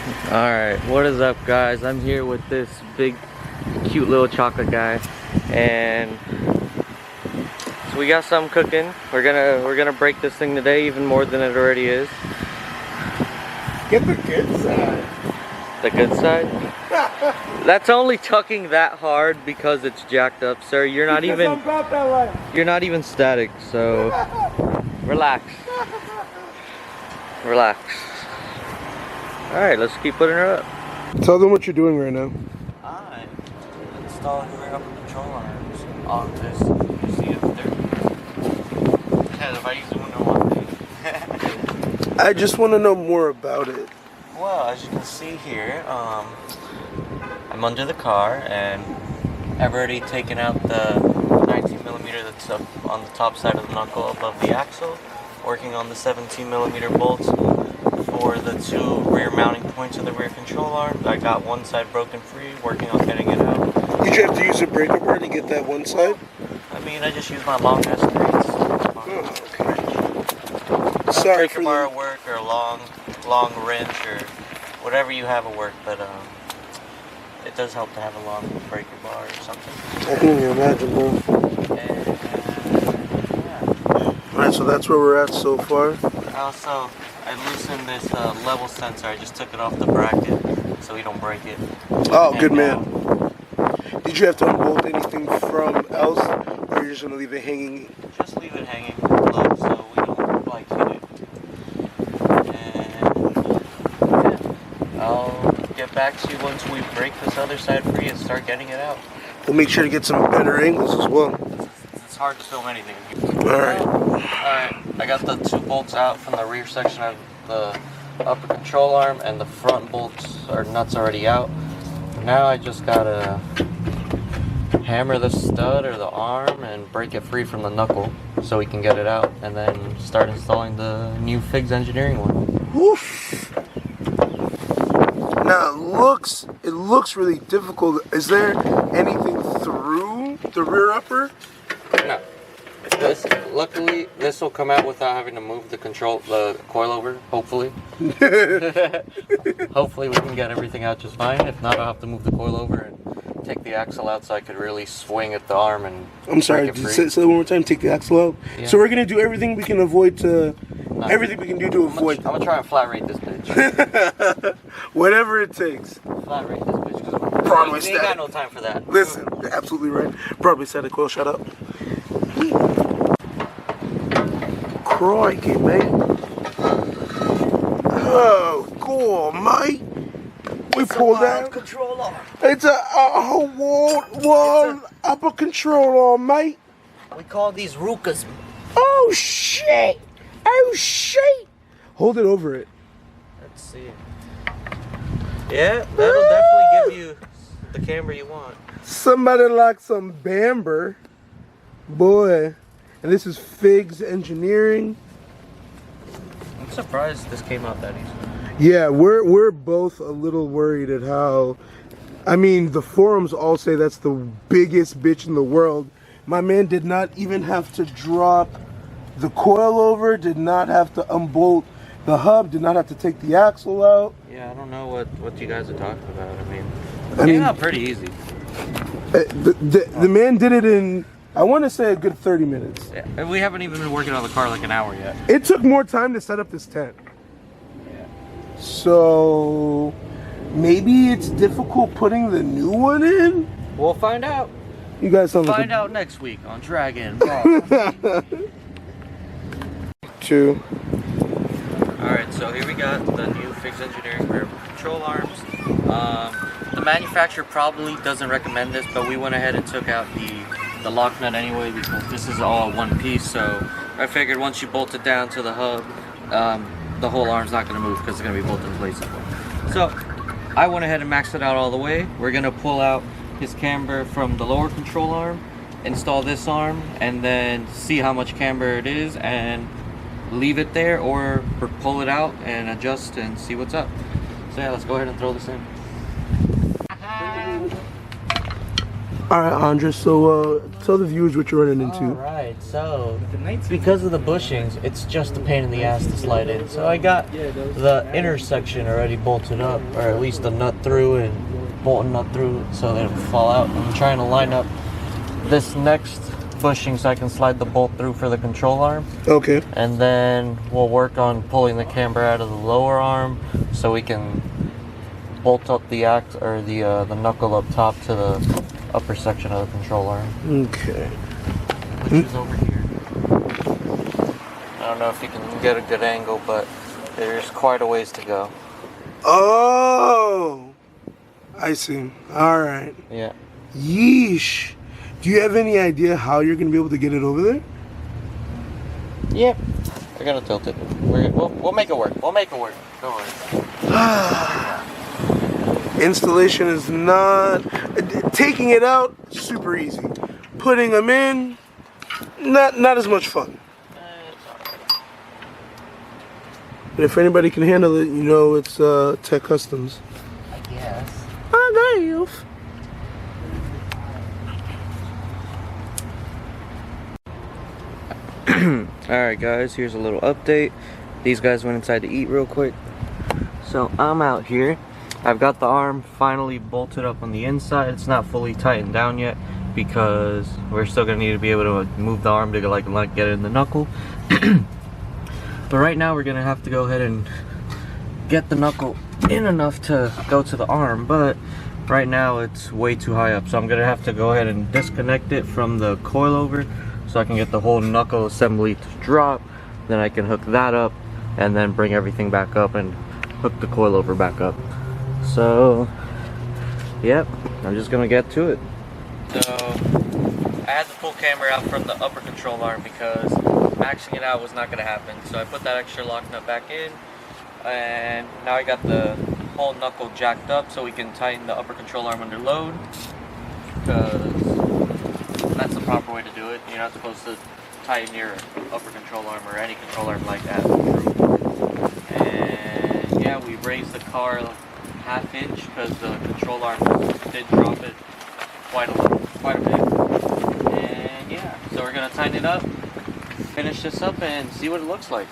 Alright, what is up guys? I'm here with this big cute little chocolate guy, and so we got something cooking. We're gonna break this thing today even more than it already is. Get the good side. The good side? That's only tucking that hard because it's jacked up, sir. You're not even static, so relax. Relax. Alright, let's keep putting her up. Tell them what you're doing right now. I'm installing rear upper control arms on this UCF30. Because if I use one thing. I just want to know more about it. Well, as you can see here, I'm under the car and I've already taken out the 19mm that's up on the top side of the knuckle above the axle, working on the 17mm bolts for the two rear mounting points of the rear control arm. I got one side broken free, working on getting it out. Did you have to use a breaker bar to get that one side? I mean, I just use my long ass threads. Oh, okay. Sorry for breaker bar work or long wrench or whatever you have at work, but it does help to have a long breaker bar or something. I can only imagine, bro. And, yeah. Alright, so that's where we're at so far. Also, I loosened this level sensor. I just took it off the bracket so we don't break it. Oh, good man. Did you have to unbolt anything from else, or you're just gonna leave it hanging? Just leave it hanging low so we don't like hit it. And yeah, I'll get back to you once we break this other side free and start getting it out. We'll make sure to get some better angles as well. It's hard to film anything. Alright. Alright, I got the two bolts out from the rear section of the upper control arm, and the front bolts or nuts already out. Now I just gotta hammer the stud or the arm and break it free from the knuckle so we can get it out, and then start installing the new Figs engineering one. Woof. Now it looks really difficult. Is there anything through the rear upper? No. Luckily, this will come out without having to move the coilover, hopefully. Hopefully we can get everything out just fine. If not, I'll have to move the coilover and take the axle out so I could really swing at the arm and I'm sorry, say that one more time, take the axle out. Yeah. So we're going to do everything we can avoid to... everything we can do to avoid... I'm going to try and flat rate this bitch. Whatever it takes. Flat rate this bitch. Broadway we ain't got no time for that. Listen, you're absolutely right. Broadway static coil, shut up. Crikey, mate. Oh, cool, mate. We pulled out. Control arm. It's a wall upper control arm, mate. We call these Rukas. Oh, shit. Oh, shit. Hold it over it. Let's see. Yeah, that'll definitely give you the camera you want. Somebody like some Bamber. Boy. And this is Figs Engineering. I'm surprised this came out that easy. Yeah, we're both a little worried at how... I mean, the forums all say that's the biggest bitch in the world. My man did not even have to drop the coilover, did not have to unbolt the hub, did not have to take the axle out. Yeah, I don't know what you guys are talking about. I mean, out pretty easy. The man did it in... I want to say a good 30 minutes. Yeah, and we haven't even been working on the car like an hour yet. It took more time to set up this tent. Yeah. So maybe it's difficult putting the new one in? We'll find out. You guys find out next week on Dragon. 2. Alright, so here we got the new Figs Engineering rear control arms. The manufacturer probably doesn't recommend this, but we went ahead and took out the lock nut anyway because this is all one piece. So I figured once you bolt it down to the hub, the whole arm's not going to move because it's going to be bolted in place as well. So I went ahead and maxed it out all the way. We're going to pull out his camber from the lower control arm, install this arm, and then see how much camber it is and leave it there or pull it out and adjust and see what's up. So yeah, let's go ahead and throw this in. All right, Andres. So tell the viewers what you're running into. Alright, so because of the bushings, it's just a pain in the ass to slide in. So I got the intersection already bolted up, or at least the nut through and bolt a nut through so they don't fall out. I'm trying to line up this next bushing so I can slide the bolt through for the control arm. Okay. And then we'll work on pulling the camber out of the lower arm so we can bolt up the the knuckle up top to the upper section of the control arm. Okay. Which is over here. I don't know if you can get a good angle, but there's quite a ways to go. Oh, I see. All right. Yeah. Yeesh. Do you have any idea how you're going to be able to get it over there? Yep. We're gonna tilt it. We'll make it work. We'll make it work. Don't worry. Installation is not... Taking it out, super easy. Putting them in, not as much fun. But if anybody can handle it, you know it's Tech Customs. I guess. I guess. Alright guys, here's a little update. These guys went inside to eat real quick. So I'm out here. I've got the arm finally bolted up on the inside. It's not fully tightened down yet because we're still gonna need to be able to move the arm to like get it in the knuckle. But right now we're gonna have to go ahead and get the knuckle in enough to go to the arm, but right now it's way too high up, so I'm gonna have to go ahead and disconnect it from the coilover so I can get the whole knuckle assembly to drop. Then I can hook that up and then bring everything back up and hook the coilover back up. So yep, I'm just gonna get to it. So I had to pull camber out from the upper control arm because maxing it out was not gonna happen. So I put that extra lock nut back in, and now I got the whole knuckle jacked up so we can tighten the upper control arm under load, because that's the proper way to do it. You're not supposed to tighten your upper control arm or any control arm like that. And yeah, we raised the car like ½ inch because the control arm did drop it quite a bit. And yeah, so we're gonna tighten it up, finish this up, and see what it looks like.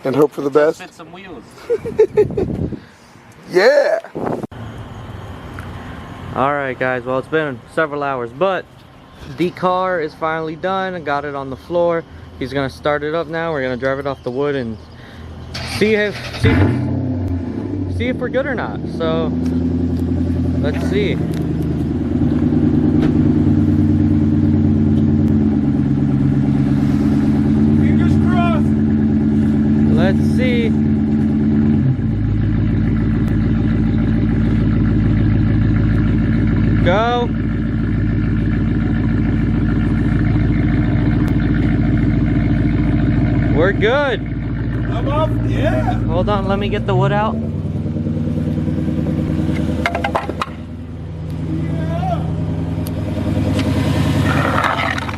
And hope for the best. Fit some wheels. Yeah. Alright guys, well it's been several hours, but the car is finally done. I got it on the floor. He's gonna start it up now. We're gonna drive it off the wood and see if we're good or not. So let's see. Fingers crossed. Let's see. Go. We're good. I'm up. Yeah. Hold on, let me get the wood out.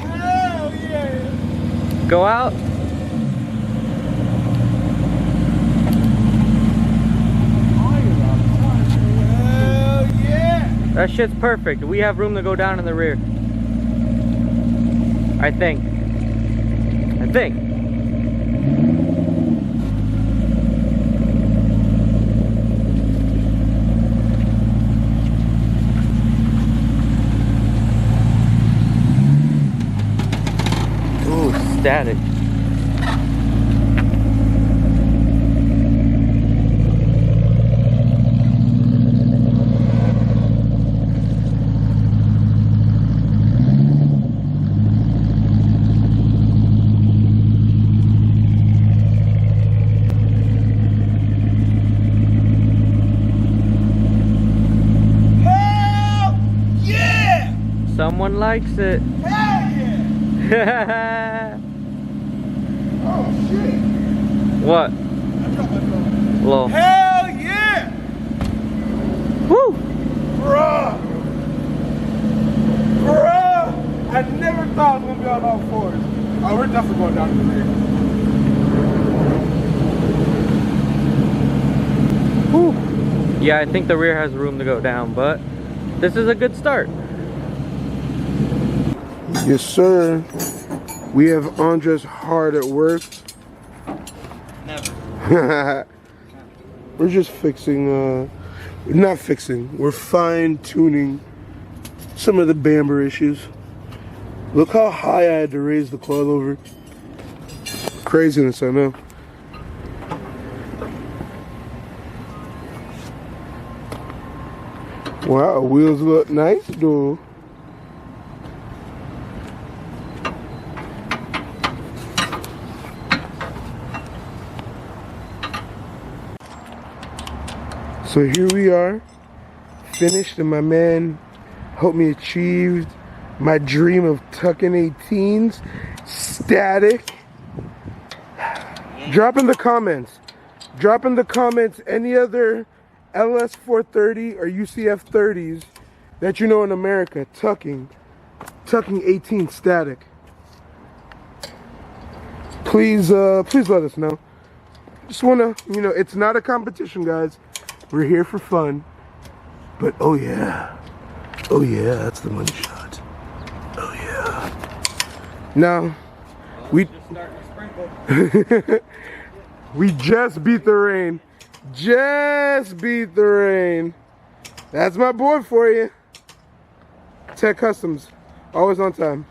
Hell yeah. Go out. Hell yeah. That shit's perfect. We have room to go down in the rear. I think. Ooh, static. Someone likes it. Hell yeah. Oh shit. What? I dropped my phone. Low. Hell yeah. Woo! Bruh. I never thought I was gonna be on all fours. Oh, we're definitely going down to the rear. Woo! Yeah, I think the rear has room to go down, but this is a good start. Yes, sir. We have Andres hard at work. Never. We're just fixing, not fixing, we're fine tuning some of the bamber issues. Look how high I had to raise the coilover. Craziness, I know. Wow, wheels look nice, though. So here we are, finished, and my man helped me achieve my dream of tucking 18s. Static. Drop in the comments any other Ls430 or UCF30s that you know in America tucking 18 static. Please let us know. Just wanna, it's not a competition, guys. We're here for fun. But oh yeah, that's the money shot. Oh yeah. Now we we just beat the rain. Just beat the rain. That's my boy for you. Tech Customs, always on time.